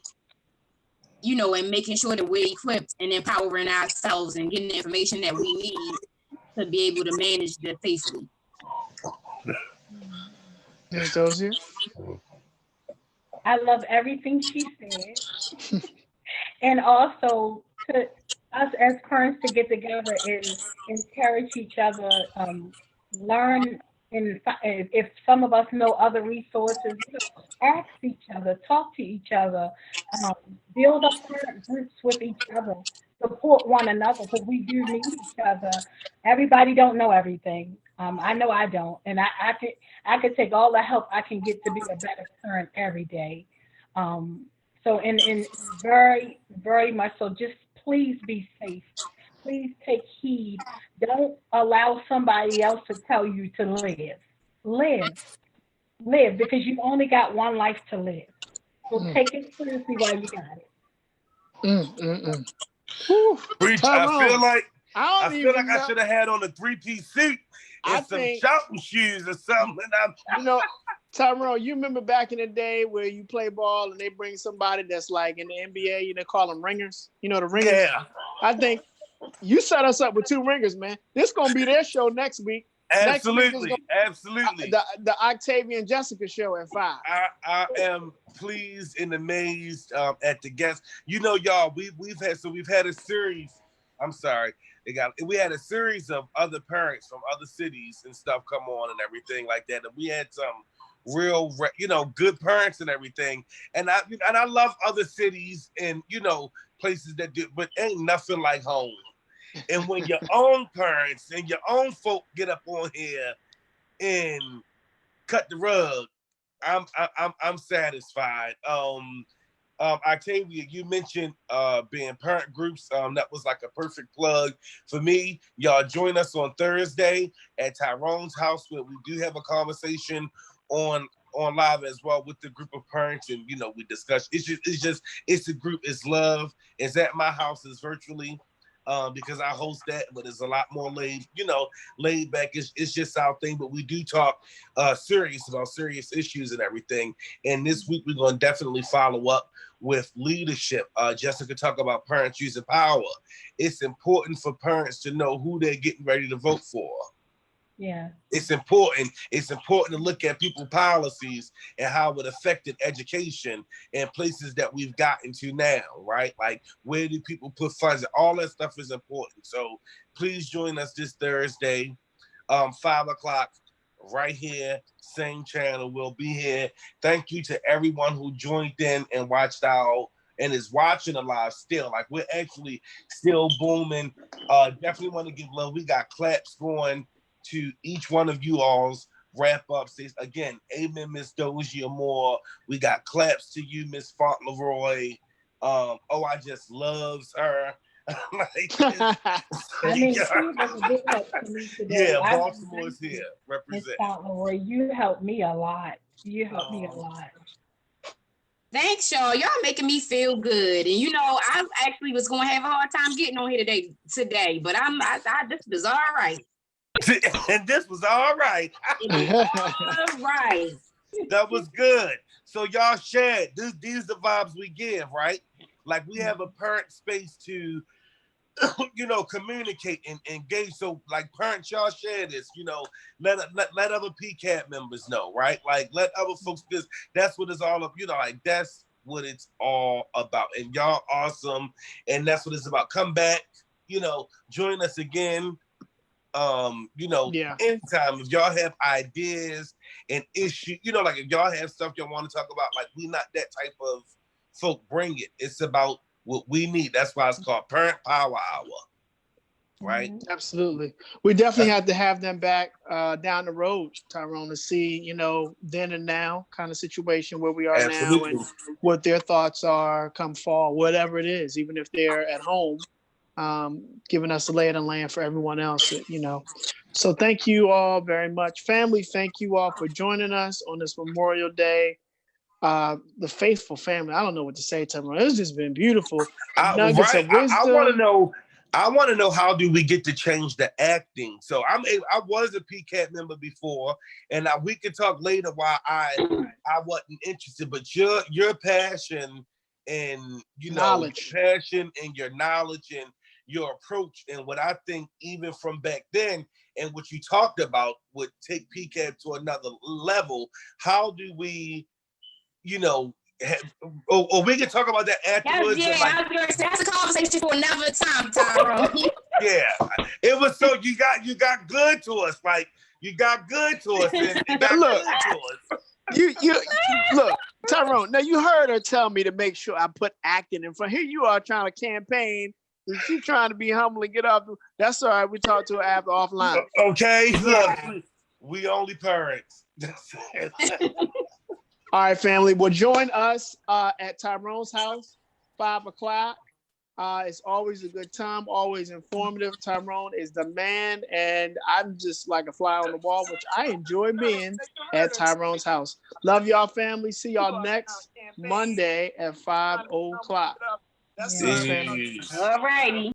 Speaker 4: and making sure that we're equipped and empowering ourselves and getting the information that we need to be able to manage this safely.
Speaker 1: Ms. Dozier?
Speaker 3: I love everything she said. And also to us as parents to get together and encourage each other, learn, and if some of us know other resources, ask each other, talk to each other, build up parent groups with each other, support one another, because we do need each other. Everybody don't know everything. I know I don't, and I could take all the help I can get to be a better parent every day. So in very, very much so, just please be safe. Please take heed. Don't allow somebody else to tell you to live. Live, because you only got one life to live. So take it seriously while you got it.
Speaker 2: Preach,
Speaker 1: Tyrone,
Speaker 2: I feel like I should have had on a 3-piece suit and some shouting shoes or something.
Speaker 1: Tyrone, you remember back in the day where you play ball and they bring somebody that's like in the NBA, they call them ringers. You know the ringers?
Speaker 2: Yeah.
Speaker 1: I think you set us up with 2 ringers, man. This is gonna be their show next week.
Speaker 2: Absolutely, absolutely.
Speaker 1: The Octavia and Jessica show at 5.
Speaker 2: I am pleased and amazed at the guests. Y'all, we've had a series. I'm sorry, we had a series of other parents from other cities and stuff come on and everything like that, and we had some real, good parents and everything. And I love other cities and places that do, but ain't nothing like home. And when your own parents and your own folk get up on here and cut the rug, I'm satisfied. Octavia, you mentioned being parent groups. That was like a perfect plug for me. Y'all join us on Thursday at Tyrone's house, where we do have a conversation on live as well with the group of parents, and we discuss. It's a group. It's love. It's at my house. It's virtually. Because I host that, but it's a lot more laid back. It's just our thing, but we do talk serious about serious issues and everything. And this week we're going to definitely follow up with leadership. Jessica talked about parents using power. It's important for parents to know who they're getting ready to vote for.
Speaker 3: Yeah.
Speaker 2: It's important. It's important to look at people's policies and how it affected education in places that we've gotten to now, right? Like, where do people put funds? All that stuff is important. So please join us this Thursday, 5:00, right here, same channel. We'll be here. Thank you to everyone who joined in and watched out and is watching alive still. Like, we're actually still booming. Definitely want to give love. We got claps going to each one of you alls wrap up. Says again, amen, Miss Dozier Moore. We got claps to you, Miss Fauntleroy. Oh, I just loves her. Like,
Speaker 3: I mean, she was a big help to me today.
Speaker 2: yeah,
Speaker 3: I want to
Speaker 2: Baltimore's
Speaker 3: thank you,
Speaker 2: here.
Speaker 3: Miss
Speaker 2: Represent.
Speaker 3: Fauntleroy. You helped me a lot. You helped me a lot.
Speaker 5: Thanks, y'all. Y'all making me feel good. And I actually was gonna have a hard time getting on here today, but this was all right.
Speaker 2: And this was all right.
Speaker 5: All right.
Speaker 2: That was good. So y'all shared. These are the vibes we give, right? Like we have a parent space to, communicate and engage. So like parents, y'all share this. Let other PCAT members know, right? Like let other folks, because that's what it's all up. Like that's what it's all about. And y'all awesome, and that's what it's about. Come back, join us again.
Speaker 1: Yeah.
Speaker 2: Anytime if y'all have ideas and issues, like if y'all have stuff y'all want to talk about, like we not that type of folk, bring it. It's about what we need. That's why it's called Parent Power Hour, right?
Speaker 1: Absolutely. We definitely have to have them back down the road, Tyrone, to see, then and now kind of situation where we are now and what their thoughts are come fall, whatever it is, even if they're at home, giving us the lay of the land for everyone else, So thank you all very much. Family, thank you all for joining us on this Memorial Day. The faithful family, I don't know what to say, Tyrone. It's just been beautiful. Nuggets of wisdom.
Speaker 2: I want to know. I want to know, how do we get to change the acting? So I was a PCAT member before, and we could talk later why I wasn't interested. But your passion and
Speaker 1: knowledge,
Speaker 2: passion and your knowledge and your approach, and what I think even from back then, and what you talked about would take PCAT to another level. How do we, or we can talk about that afterwards.
Speaker 5: That's a conversation for another time, Tyrone.
Speaker 2: Yeah, it was so you got good to us, like you got good to us, and got
Speaker 1: look,
Speaker 2: good to us.
Speaker 1: You look, Tyrone. Now you heard her tell me to make sure I put acting in front. Here you are trying to campaign. She's trying to be humble and get off. That's all right. We talk to her after offline.
Speaker 2: Okay, look, we only parents.
Speaker 1: All right, family. Well, join us at Tyrone's house, 5:00. It's always a good time, always informative. Tyrone is the man, and I'm just like a fly on the wall, which I enjoy being at Tyrone's house. Love y'all, family. See y'all next Monday at 5:00.
Speaker 3: Yeah.
Speaker 1: Peace, family.
Speaker 5: All righty.